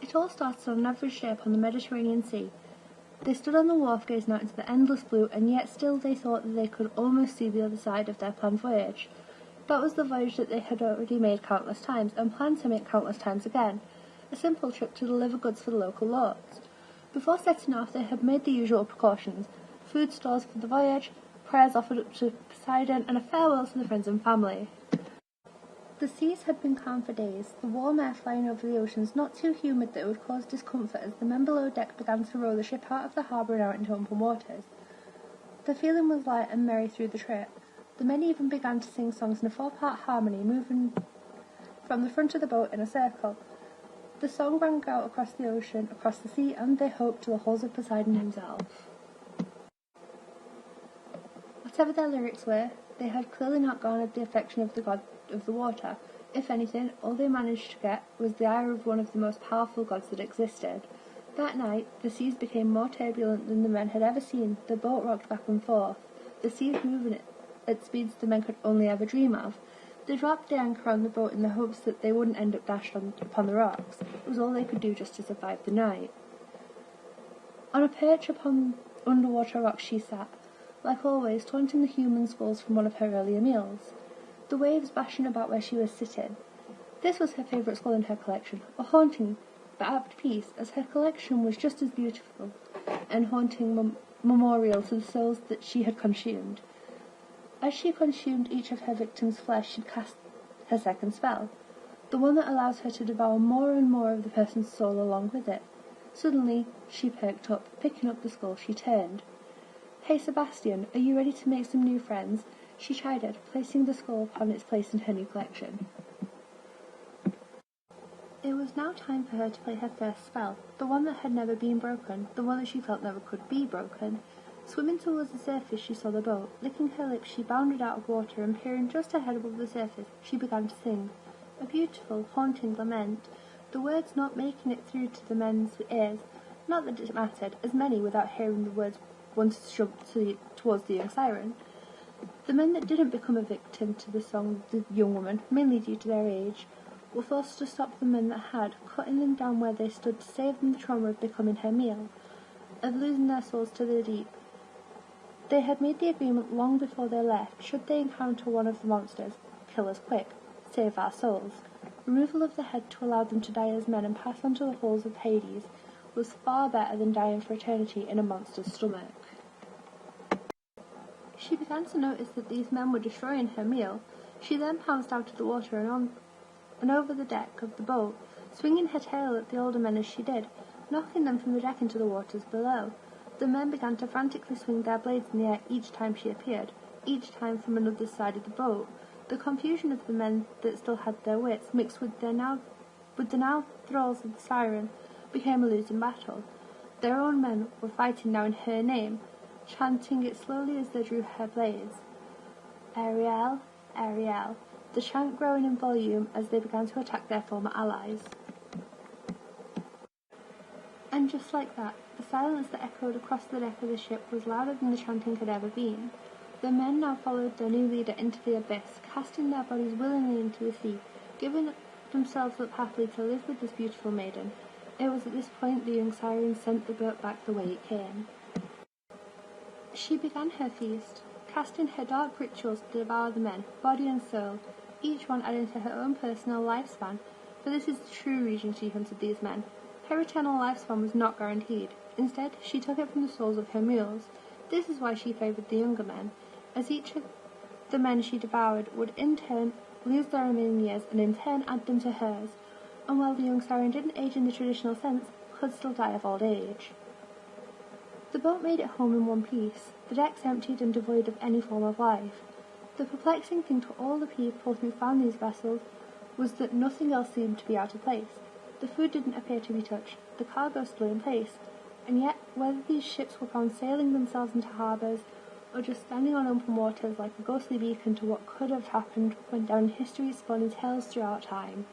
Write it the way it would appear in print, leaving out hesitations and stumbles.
It all started on an average day upon the Mediterranean Sea. They stood on the wharf gazing out into the endless blue, and yet still they thought that they could almost see the other side of their planned voyage. That was the voyage that they had already made countless times, and planned to make countless times again, a simple trip to deliver goods for the local lords. Before setting off, they had made the usual precautions: food stores for the voyage, prayers offered up to Poseidon, and a farewell to the friends and family. The seas had been calm for days, the warm air flying over the oceans not too humid that it would cause discomfort as the men below deck began to row the ship out of the harbour and out into open waters. The feeling was light and merry through the trip. The men even began to sing songs in a four-part harmony, moving from the front of the boat in a circle. The song rang out across the ocean, across the sea, and they hoped to the halls of Poseidon himself. Whatever their lyrics were, they had clearly not garnered the affection of the god of the water. If anything, all they managed to get was the ire of one of the most powerful gods that existed. That night, the seas became more turbulent than the men had ever seen. The boat rocked back and forth, the seas moving at speeds the men could only ever dream of. They dropped the anchor on the boat in the hopes that they wouldn't end up dashed upon the rocks. It was all they could do just to survive the night. On a perch upon underwater rocks she sat, like always, taunting the human skulls from one of her earlier meals, the waves bashing about where she was sitting. This was her favourite skull in her collection, a haunting but apt piece, as her collection was just as beautiful and haunting memorial to the souls that she had consumed. As she consumed each of her victims' flesh, she'd cast her second spell, the one that allows her to devour more and more of the person's soul along with it. Suddenly, she perked up. Picking up the skull, she turned. "Hey, Sebastian, are you ready to make some new friends?" she chided, placing the skull upon its place in her new collection. It was now time for her to play her first spell, the one that had never been broken, the one that she felt never could be broken. Swimming towards the surface, she saw the boat. Licking her lips, she bounded out of water, and peering just ahead above the surface, she began to sing. A beautiful, haunting lament, the words not making it through to the men's ears. Not that it mattered, as many, without hearing the words, wanted to jump towards the young siren. The men that didn't become a victim to the song of the young woman, mainly due to their age, were forced to stop the men that had, cutting them down where they stood to save them the trauma of becoming her meal, of losing their souls to the deep. They had made the agreement long before they left. Should they encounter one of the monsters, kill us quick, save our souls. Removal of the head to allow them to die as men and pass on to the halls of Hades was far better than dying for eternity in a monster's stomach. She began to notice that these men were destroying her meal. She then pounced out of the water and over the deck of the boat, swinging her tail at the older men as she did, knocking them from the deck into the waters below. The men began to frantically swing their blades in the air each time she appeared, each time from another side of the boat. The confusion of the men that still had their wits, mixed with the now thralls of the siren, became a losing battle. Their own men were fighting now in her name, chanting it slowly as they drew her blades. Ariel, Ariel, the chant growing in volume as they began to attack their former allies. And just like that, the silence that echoed across the deck of the ship was louder than the chanting had ever been. The men now followed their new leader into the abyss, casting their bodies willingly into the sea, giving themselves up happily to live with this beautiful maiden. It was at this point the young siren sent the boat back the way it came. She began her feast, casting her dark rituals to devour the men, body and soul, each one adding to her own personal lifespan, for this is the true reason she hunted these men. Her eternal lifespan was not guaranteed. Instead, she took it from the souls of her mules. This is why she favoured the younger men, as each of the men she devoured would in turn lose their remaining years and in turn add them to hers, and while the young siren didn't age in the traditional sense, could still die of old age. The boat made it home in one piece, the decks emptied and devoid of any form of life. The perplexing thing to all the people who found these vessels was that nothing else seemed to be out of place. The food didn't appear to be touched, the cargo still in place, and yet whether these ships were found sailing themselves into harbours or just standing on open waters like a ghostly beacon to what could have happened went down in history's funny tales throughout time.